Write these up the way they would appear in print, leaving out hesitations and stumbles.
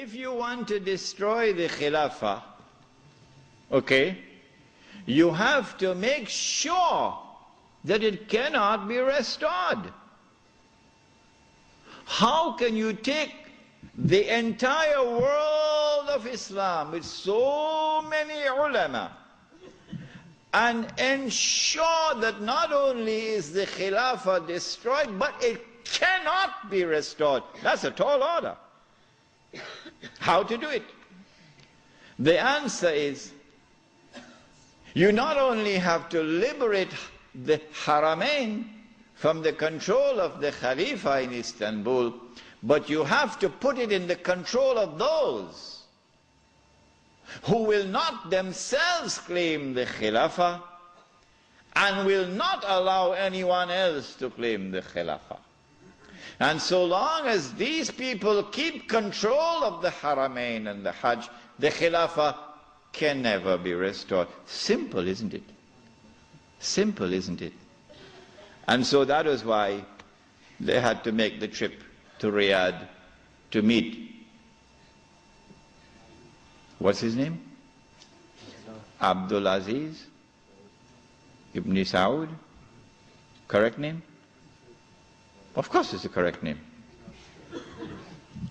if you want to destroy the Khilafa, okay, you have to make sure that it cannot be restored. How can you take the entire world of Islam with so many ulama and ensure that not only is the Khilafah destroyed, but it cannot be restored? That's a tall order. How to do it? The answer is, you not only have to liberate the Haramain from the control of the Khalifa in Istanbul, but you have to put it in the control of those who will not themselves claim the Khilafah and will not allow anyone else to claim the Khilafah. And so long as these people keep control of the Haramain and the Hajj, the Khilafah can never be restored. Simple, isn't it? Simple, isn't it? And so that was why they had to make the trip to Riyadh to meet, what's his name? Abdul Aziz Ibn Saud. Correct name? Of course it's the correct name.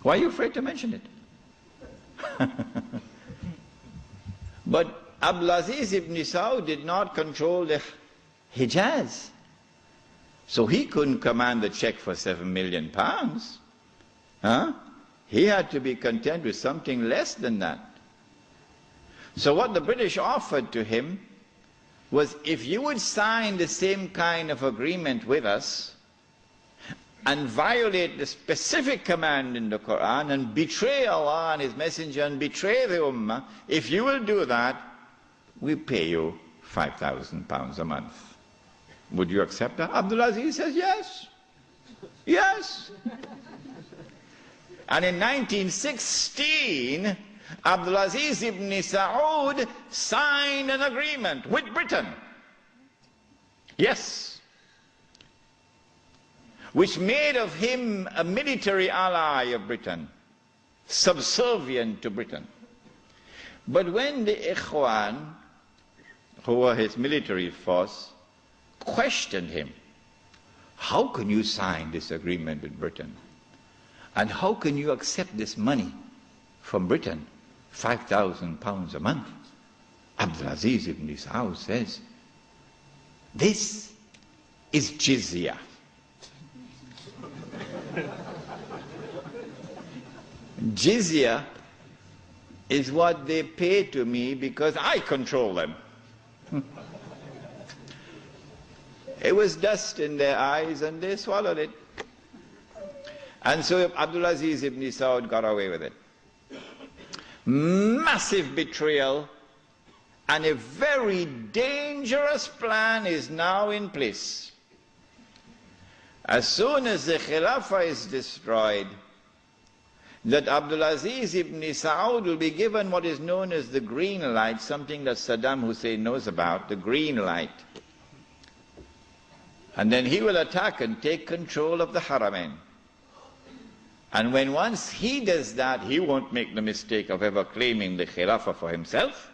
Why are you afraid to mention it? But Abdul Aziz Ibn Saud did not control the Hijaz. So he couldn't command the check for £7 million. Huh? He had to be content with something less than that. So what the British offered to him was, if you would sign the same kind of agreement with us and violate the specific command in the Quran and betray Allah and His Messenger and betray the Ummah, if you will do that, we pay you £5,000 a month. Would you accept that? Abdul Aziz says yes. Yes. And in 1916, Abdul Aziz ibn Saud signed an agreement with Britain. Yes. Which made of him a military ally of Britain, subservient to Britain. But when the Ikhwan, who were his military force, questioned him, how can you sign this agreement with Britain? And how can you accept this money from Britain, £5,000 a month? Abdul Aziz ibn Saud says, this is jizya. Jizya is what they pay to me because I control them. It was dust in their eyes and they swallowed it. And so Abdul Aziz ibn Saud got away with it. Massive betrayal, and a very dangerous plan is now in place. As soon as the Khilafah is destroyed, that Abdul Aziz ibn Saud will be given what is known as the green light, something that Saddam Hussein knows about, the green light. And then he will attack and take control of the Haramain. And when once he does that, he won't make the mistake of ever claiming the Khilafah for himself.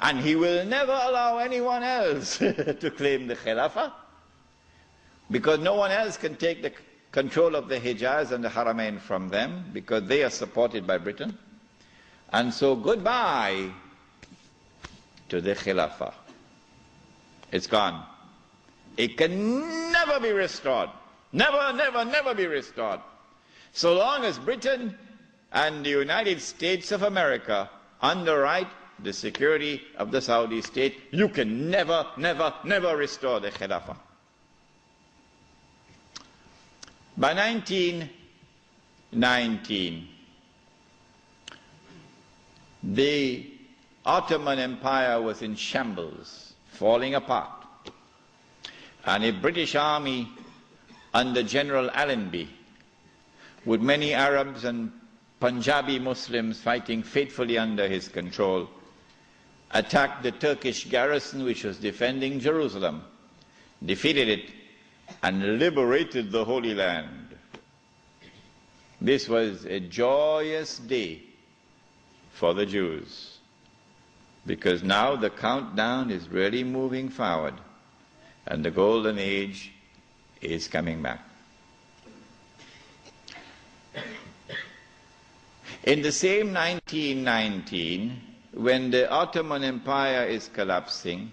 And he will never allow anyone else to claim the Khilafah, because no one else can take the control of the Hijaz and the Haramain from them, because they are supported by Britain. And so goodbye to the Khilafah. It's gone. It can never be restored. Never, never, never be restored. So long as Britain and the United States of America underwrite the security of the Saudi state, you can never, never, never restore the Khilafah. By 1919, the Ottoman Empire was in shambles, falling apart. And a British army under General Allenby, with many Arabs and Punjabi Muslims fighting faithfully under his control, attacked the Turkish garrison which was defending Jerusalem, defeated it, and liberated the Holy Land. This was a joyous day for the Jews, because now the countdown is really moving forward and the golden age is coming back. In the same 1919, when the Ottoman Empire is collapsing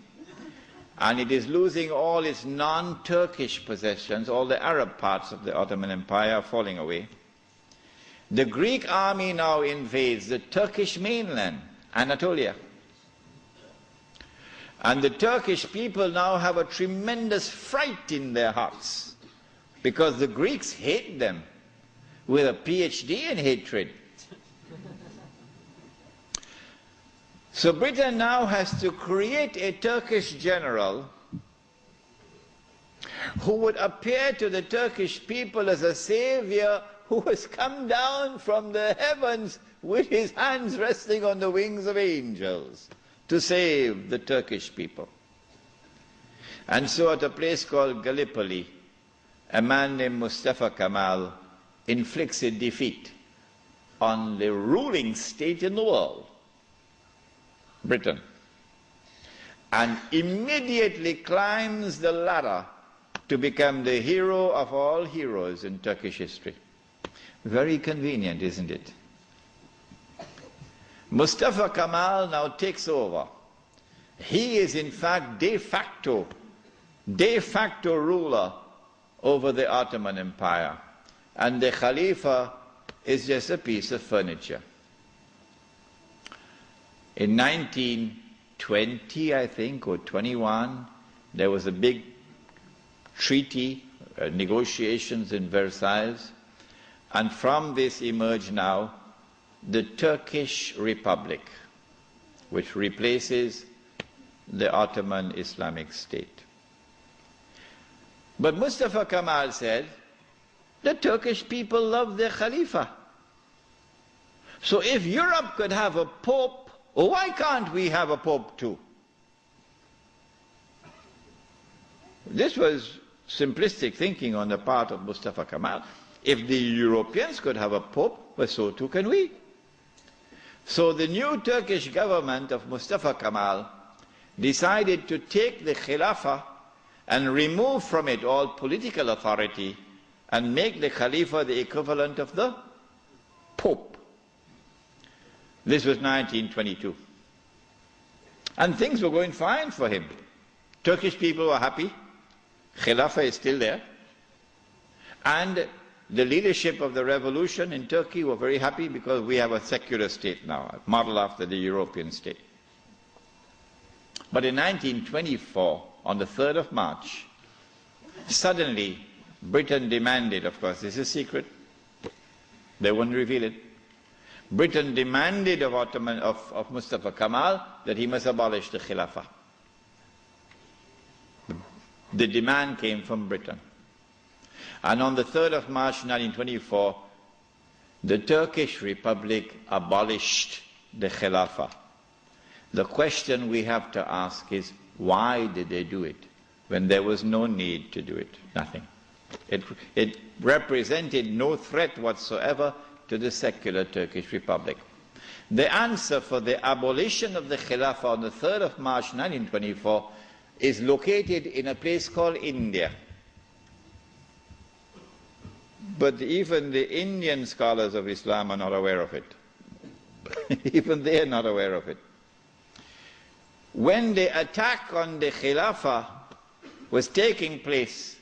and it is losing all its non-Turkish possessions, all the Arab parts of the Ottoman Empire are falling away, the Greek army now invades the Turkish mainland, Anatolia. And the Turkish people now have a tremendous fright in their hearts because the Greeks hate them with a PhD in hatred. So Britain now has to create a Turkish general who would appear to the Turkish people as a savior who has come down from the heavens with his hands resting on the wings of angels to save the Turkish people. And so at a place called Gallipoli, a man named Mustafa Kemal inflicts a defeat on the ruling state in the world, Britain, and immediately climbs the ladder to become the hero of all heroes in Turkish history. Very convenient, isn't it? Mustafa Kemal now takes over. He is in fact de facto ruler over the Ottoman Empire, and the Khalifa is just a piece of furniture. In 1920, I think, or 21, there was a big treaty, negotiations in Versailles, and from this emerged now the Turkish Republic, which replaces the Ottoman Islamic State. But Mustafa Kemal said, the Turkish people love their Khalifa. So if Europe could have a pope, why can't we have a pope too? This was simplistic thinking on the part of Mustafa Kemal. If the Europeans could have a pope, well, so too can we. So the new Turkish government of Mustafa Kemal decided to take the Khilafa and remove from it all political authority and make the Khalifa the equivalent of the Pope. This was 1922. And things were going fine for him. Turkish people were happy. Khilafa is still there. And the leadership of the revolution in Turkey were very happy because we have a secular state now, modeled after the European state. But in 1924, on the 3rd of March, suddenly Britain demanded, of course this is secret, they wouldn't reveal it, Britain demanded of Mustafa Kemal that he must abolish the Khilafah. The demand came from Britain. And on the 3rd of March 1924, the Turkish Republic abolished the Khilafah. The question we have to ask is, why did they do it when there was no need to do it? Nothing. It represented no threat whatsoever to the secular Turkish Republic. The answer for the abolition of the Khilafah on the 3rd of March 1924 is located in a place called India. But even the Indian scholars of Islam are not aware of it. Even they are not aware of it. When the attack on the Khilafah was taking place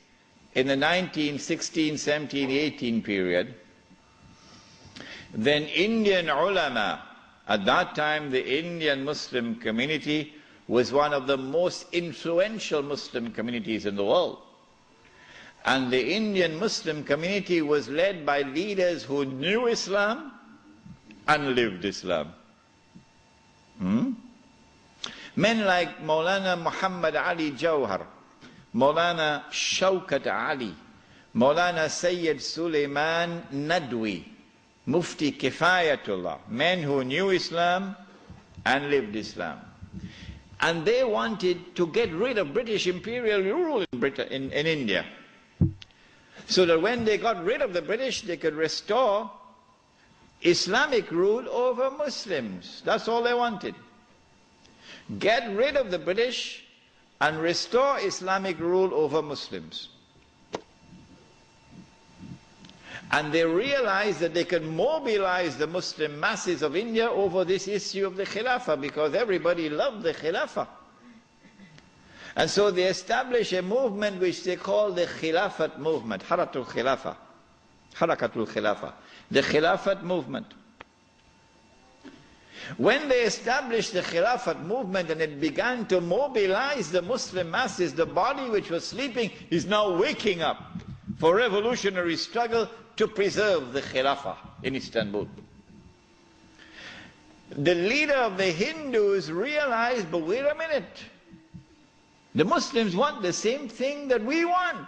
in the 1916, 17, 18 period, then Indian ulama, at that time the Indian Muslim community was one of the most influential Muslim communities in the world. And the Indian Muslim community was led by leaders who knew Islam and lived Islam. Men like Maulana Muhammad Ali Jawhar, Maulana Shaukat Ali, Maulana Sayyid Suleiman Nadwi, Mufti Kifayatullah, men who knew Islam and lived Islam. And they wanted to get rid of British imperial rule in India, so that when they got rid of the British, they could restore Islamic rule over Muslims. That's all they wanted. Get rid of the British and restore Islamic rule over Muslims. And they realized that they could mobilize the Muslim masses of India over this issue of the Khilafa, because everybody loved the Khilafa. And so they established a movement which they call the Khilafat movement, Harakatul Khilafa, the Khilafat movement. When they established the Khilafat movement and it began to mobilize the Muslim masses, the body which was sleeping is now waking up for revolutionary struggle to preserve the Khilafah in Istanbul. The leader of the Hindus realized, but wait a minute, the Muslims want the same thing that we want.